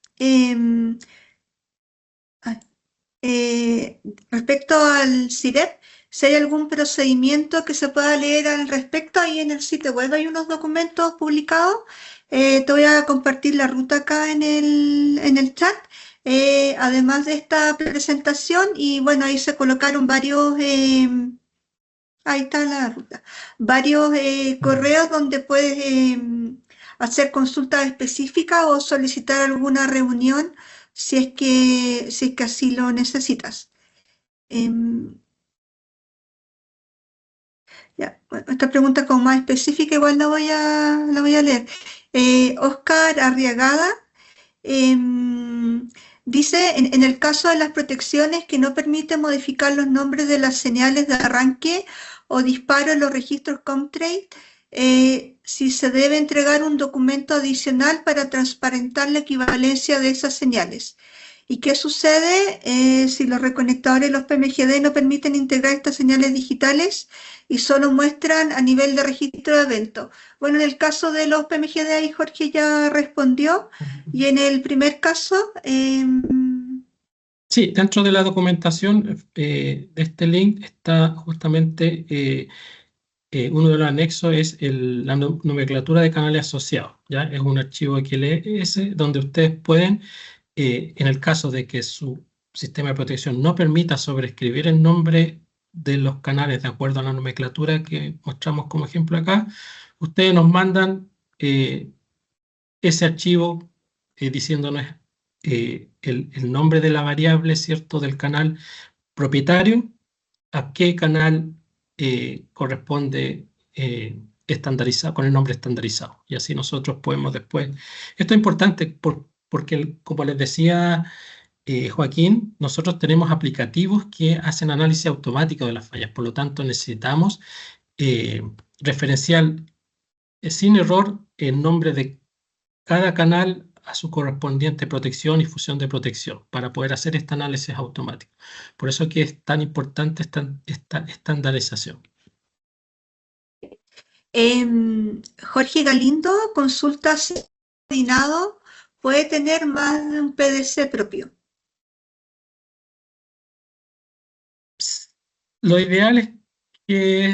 respecto al CIREP, si hay algún procedimiento que se pueda leer al respecto. Ahí en el sitio web hay unos documentos publicados. Te voy a compartir la ruta acá en el chat, además de esta presentación, y bueno, ahí se colocaron varios, ahí está la ruta, varios correos donde puedes hacer consultas específicas o solicitar alguna reunión si es que así lo necesitas. Ya, bueno, esta pregunta como más específica igual la voy a leer. Oscar Arriagada dice, en el caso de las protecciones que no permiten modificar los nombres de las señales de arranque o disparo en los registros COMTRADE, si se debe entregar un documento adicional para transparentar la equivalencia de esas señales. ¿Y qué sucede si los reconectadores de los PMGD no permiten integrar estas señales digitales y solo muestran a nivel de registro de evento? Bueno, en el caso de los PMGD ahí Jorge ya respondió, y en el primer caso... Sí, dentro de la documentación de este link está justamente uno de los anexos, es la nomenclatura de canales asociados, ¿ya? Es un archivo XLS donde ustedes pueden, en el caso de que su sistema de protección no permita sobreescribir el nombre de los canales de acuerdo a la nomenclatura que mostramos como ejemplo acá, ustedes nos mandan ese archivo diciéndonos el nombre de la variable, ¿cierto?, del canal propietario, a qué canal corresponde estandarizado, con el nombre estandarizado. Y así nosotros podemos después... Esto es importante porque, como les decía Joaquín, nosotros tenemos aplicativos que hacen análisis automático de las fallas. Por lo tanto, necesitamos referenciar sin error el nombre de cada canal a su correspondiente protección y fusión de protección para poder hacer este análisis automático. Por eso que es tan importante esta estandarización. Jorge Galindo consulta si el coordinado puede tener más de un PDC propio. Lo ideal es que,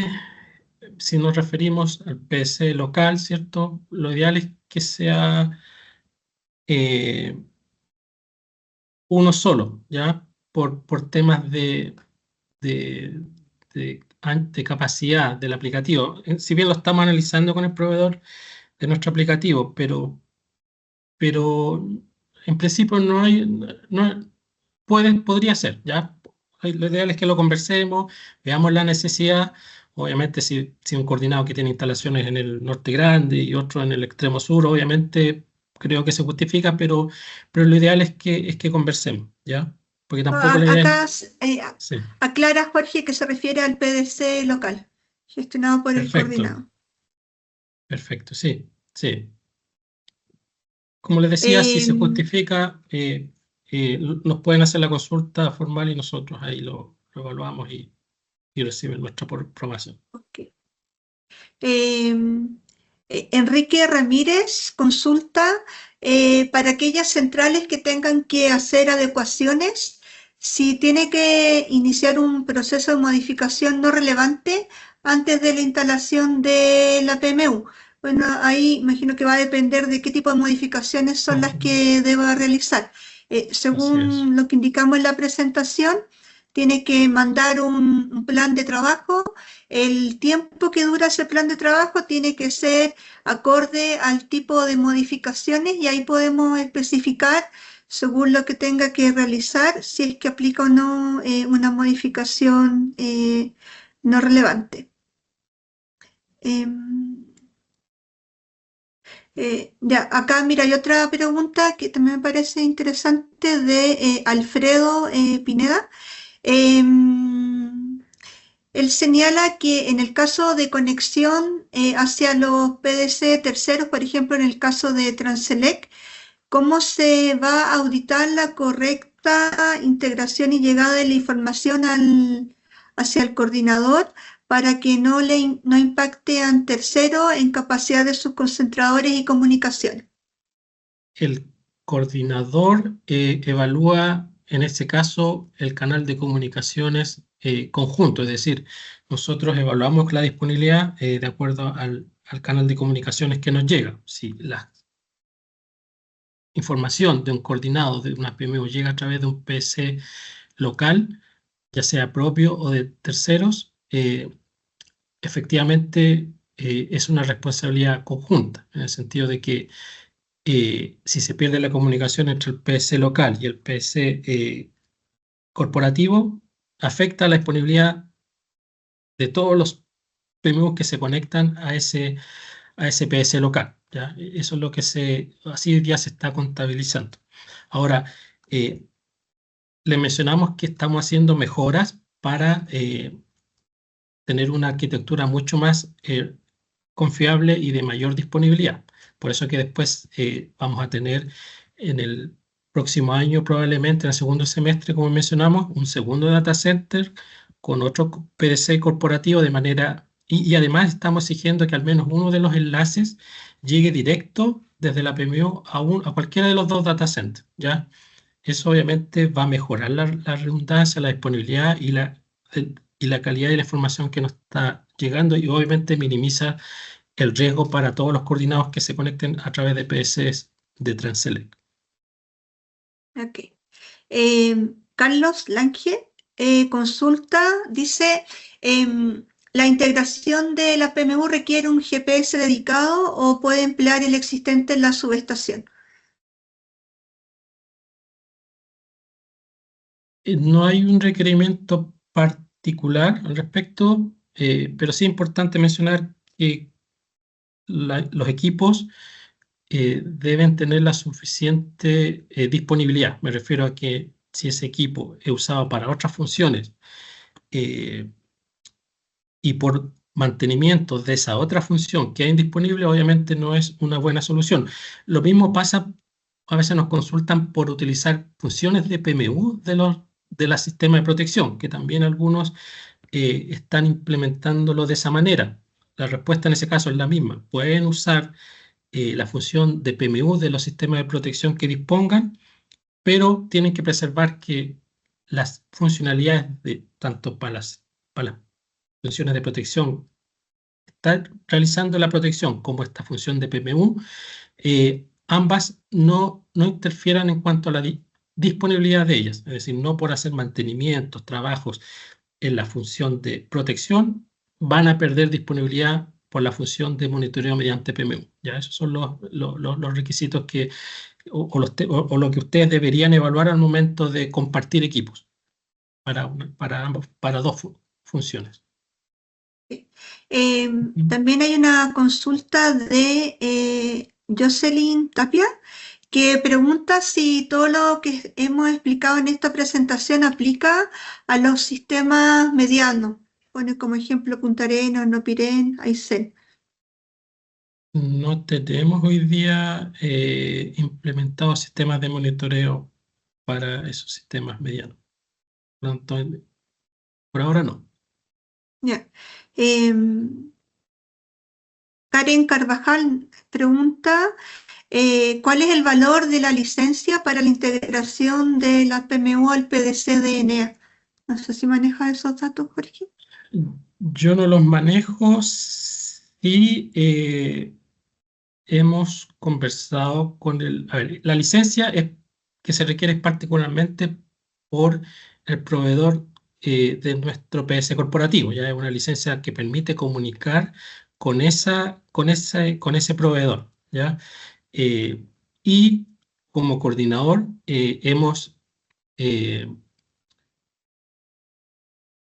si nos referimos al PDC local, ¿cierto? Lo ideal es que sea uno solo, ¿ya? Por temas de capacidad del aplicativo. Si bien lo estamos analizando con el proveedor de nuestro aplicativo, pero en principio podría ser, ¿ya? Lo ideal es que lo conversemos, veamos la necesidad. Obviamente, si un coordinado que tiene instalaciones en el norte grande y otro en el extremo sur, obviamente creo que se justifica, pero lo ideal es que conversemos, ¿ya? Porque tampoco la idea acá sí. Aclara Jorge que se refiere al PDC local, gestionado por el coordinado. Perfecto, sí. Como les decía, si se justifica, nos pueden hacer la consulta formal y nosotros ahí lo evaluamos y reciben nuestra aprobación. Okay. Enrique Ramírez consulta para aquellas centrales que tengan que hacer adecuaciones, si tiene que iniciar un proceso de modificación no relevante antes de la instalación de la PMU. Bueno, ahí imagino que va a depender de qué tipo de modificaciones son las que deba realizar. Según lo que indicamos en la presentación, tiene que mandar un plan de trabajo. El tiempo que dura ese plan de trabajo tiene que ser acorde al tipo de modificaciones y ahí podemos especificar según lo que tenga que realizar si es que aplica o no una modificación no relevante. Ya, acá mira, hay otra pregunta que también me parece interesante de Alfredo Pineda. Él señala que en el caso de conexión hacia los PDC terceros, por ejemplo, en el caso de Transelec, ¿cómo se va a auditar la correcta integración y llegada de la información hacia el coordinador para que no impacte a terceros en capacidad de sus concentradores y comunicaciones? El coordinador evalúa, en este caso, el canal de comunicaciones conjunto, es decir, nosotros evaluamos la disponibilidad de acuerdo al canal de comunicaciones que nos llega. Si la información de un coordinado de una PMU llega a través de un PC local, ya sea propio o de terceros, efectivamente es una responsabilidad conjunta, en el sentido de que si se pierde la comunicación entre el PC local y el PC corporativo, afecta la disponibilidad de todos los PMU que se conectan a ese PS local, ¿ya? Eso es lo que así ya se está contabilizando. Ahora, le mencionamos que estamos haciendo mejoras para tener una arquitectura mucho más confiable y de mayor disponibilidad. Por eso que después vamos a tener en el próximo año, probablemente en el segundo semestre, como mencionamos, un segundo data center con otro PDC corporativo de manera... Y además estamos exigiendo que al menos uno de los enlaces llegue directo desde la PMU a cualquiera de los dos data centers, ¿ya? Eso obviamente va a mejorar la redundancia, la disponibilidad y la calidad de la información que nos está llegando y obviamente minimiza el riesgo para todos los coordinados que se conecten a través de PSs de Transelec. Ok. Carlos Lange consulta, dice, ¿la integración de la PMU requiere un GPS dedicado o puede emplear el existente en la subestación? No hay un requerimiento particular al respecto, pero sí es importante mencionar que los equipos deben tener la suficiente disponibilidad. Me refiero a que si ese equipo es usado para otras funciones y por mantenimiento de esa otra función que hay indisponible, obviamente no es una buena solución. Lo mismo pasa, a veces nos consultan por utilizar funciones de PMU de la sistema de protección, que también algunos están implementándolo de esa manera. La respuesta en ese caso es la misma. Pueden usar la función de PMU de los sistemas de protección que dispongan, pero tienen que preservar que las funcionalidades tanto para las funciones de protección está realizando la protección como esta función de PMU, ambas no interfieran en cuanto a la disponibilidad de ellas, es decir, no por hacer mantenimientos, trabajos en la función de protección, van a perder disponibilidad por la función de monitoreo mediante PMU. ¿Ya? Esos son los requisitos o lo que ustedes deberían evaluar al momento de compartir equipos para dos funciones. También hay una consulta de Jocelyn Tapia que pregunta si todo lo que hemos explicado en esta presentación aplica a los sistemas medianos. Pone como ejemplo Punta Arenas, Nopiren, Aysén. No tenemos hoy día implementados sistemas de monitoreo para esos sistemas medianos. Por ahora no. Yeah. Karen Carvajal pregunta ¿cuál es el valor de la licencia para la integración de la PMU al PDC de ENEA? No sé si maneja esos datos, Jorge. Yo no los manejo. Sí, hemos conversado con la licencia que se requiere particularmente por el proveedor de nuestro PS corporativo. Ya es una licencia que permite comunicar con ese proveedor, ¿ya? Y como coordinador hemos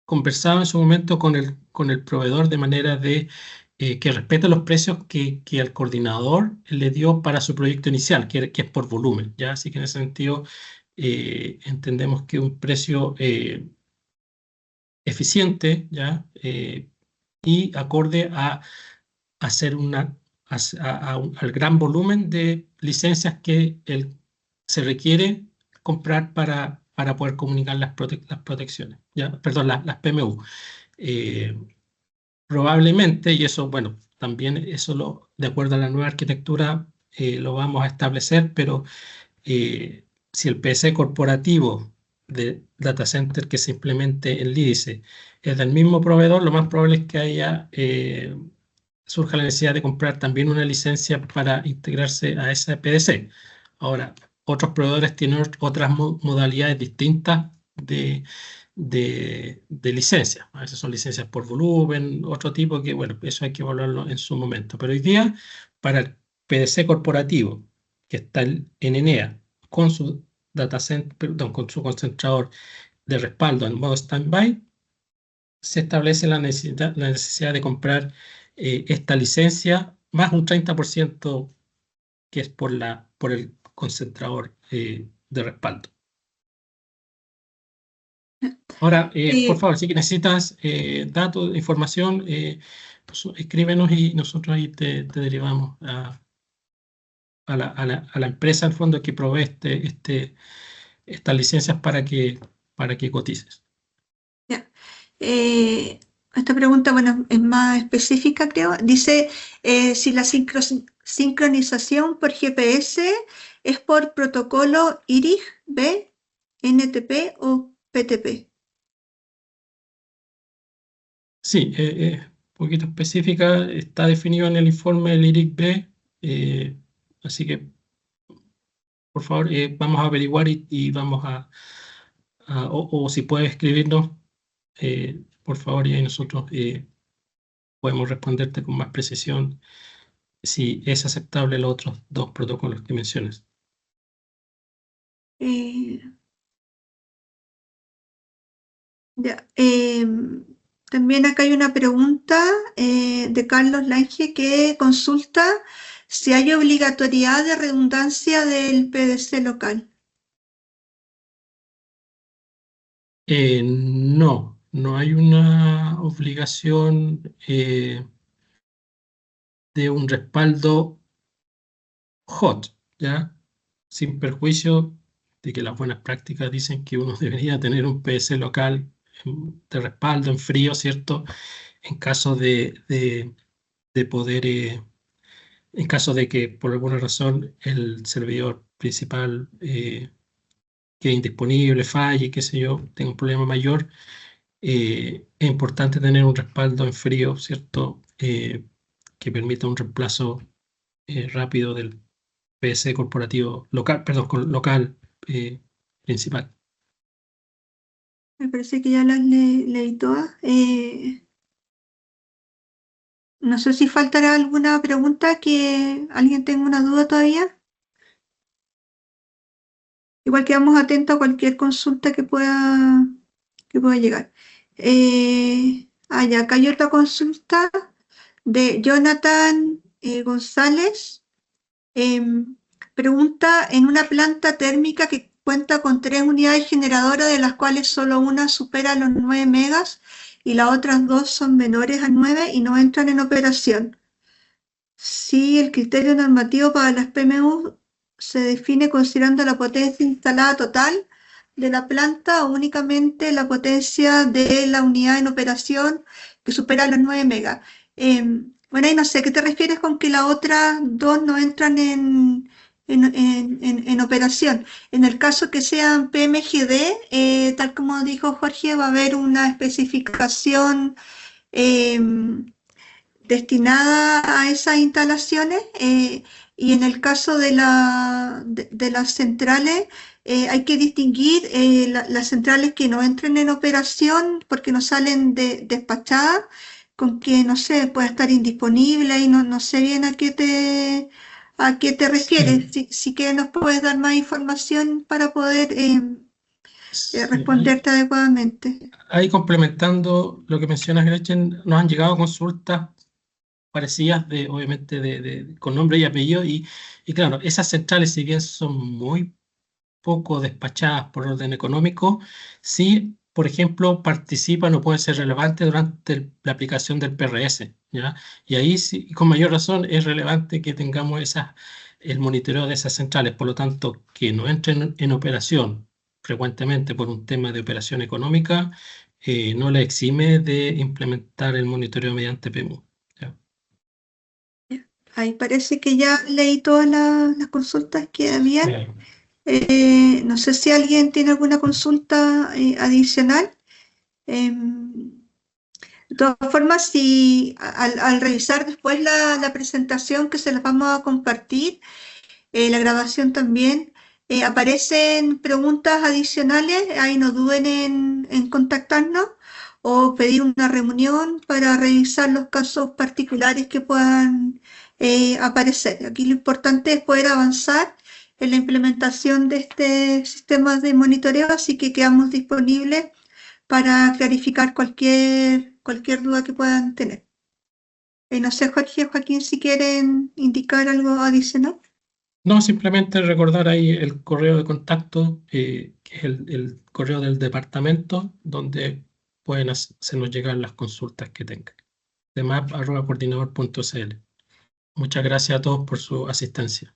conversado en su momento con el proveedor de manera de que respete los precios que al coordinador le dio para su proyecto inicial, que es por volumen, ¿ya? Así que en ese sentido entendemos que un precio eficiente, ¿ya? Y acorde a hacer al gran volumen de licencias que se requiere comprar para poder comunicar las protecciones, ¿ya? Perdón, las PMU. Probablemente, y eso, bueno, también eso de acuerdo a la nueva arquitectura lo vamos a establecer, pero si el PC corporativo de data center que se implemente en LIDICE es del mismo proveedor, lo más probable es que surja la necesidad de comprar también una licencia para integrarse a esa PDC. Ahora, otros proveedores tienen otras modalidades distintas de licencias. A veces son licencias por volumen, otro tipo que, bueno, eso hay que evaluarlo en su momento. Pero hoy día, para el PDC corporativo, que está en ENEA, con su data center, perdón, con su concentrador de respaldo en modo standby, se establece la necesidad de comprar esta licencia más un 30% que es por el concentrador de respaldo. Ahora, por favor, si necesitas datos, información, pues, escríbenos y nosotros ahí te derivamos a la empresa, en el fondo, que provee estas licencias para que cotices. Ya. Esta pregunta, bueno, es más específica, creo. Dice si la sincronización por GPS es por protocolo IRIG-B, NTP o PTP. Sí, un poquito específica, está definido en el informe del IRIG-B, así que, por favor, vamos a averiguar y vamos o si puedes escribirnos, por favor, y ahí nosotros podemos responderte con más precisión si es aceptable los otros dos protocolos que mencionas. Ya, también acá hay una pregunta de Carlos Lange que consulta si hay obligatoriedad de redundancia del PDC local. No hay una obligación de un respaldo hot, ¿ya? Sin perjuicio de que las buenas prácticas dicen que uno debería tener un PDC local de respaldo en frío, ¿cierto? En caso de poder, en caso de que por alguna razón el servidor principal quede indisponible, falle, qué sé yo, tenga un problema mayor, es importante tener un respaldo en frío, ¿cierto? Que permita un reemplazo rápido del PC corporativo local, perdón, local principal. Me parece que ya las leí todas. No sé si faltará alguna pregunta, que alguien tenga una duda todavía. Igual quedamos atentos a cualquier consulta que pueda llegar. Ya, acá hay otra consulta de Jonathan González. Pregunta, en una planta térmica que cuenta con 3 unidades generadoras, de las cuales solo una supera los 9 megas y las otras 2 son menores a 9 y no entran en operación. Si el criterio normativo para las PMU se define considerando la potencia instalada total de la planta o únicamente la potencia de la unidad en operación que supera los 9 megas. Bueno, ahí no sé, ¿qué te refieres con que las otras 2 no entran en operación? En el caso que sean PMGD, tal como dijo Jorge, va a haber una especificación destinada a esas instalaciones, y en el caso de las centrales hay que distinguir las centrales que no entren en operación porque no salen despachadas, con que, no sé, pueda estar indisponible y no sé bien a qué te refieres. Si que nos puedes dar más información para poder responderte adecuadamente. Ahí complementando lo que mencionas, Gretchen, nos han llegado consultas parecidas, obviamente con nombre y apellido, y claro, esas centrales, si bien son muy poco despachadas por orden económico, sí, por ejemplo, participan o pueden ser relevantes durante la aplicación del PRS, ¿ya? Y ahí sí, con mayor razón, es relevante que tengamos el monitoreo de esas centrales. Por lo tanto, que no entren en operación frecuentemente por un tema de operación económica, no le exime de implementar el monitoreo mediante PMU. ¿Ya? Ahí parece que ya leí todas las consultas que habían. No sé si alguien tiene alguna consulta adicional. De todas formas, si al revisar después la presentación que se las vamos a compartir, la grabación también, aparecen preguntas adicionales, ahí no duden en contactarnos o pedir una reunión para revisar los casos particulares que puedan aparecer. Aquí lo importante es poder avanzar en la implementación de este sistema de monitoreo, así que quedamos disponibles para clarificar cualquier duda que puedan tener. No sé, Jorge o Joaquín, si quieren indicar algo adicional. No, simplemente recordar ahí el correo de contacto, que es el correo del departamento, donde pueden hacernos llegar las consultas que tengan. demap@coordinador.cl. Muchas gracias a todos por su asistencia.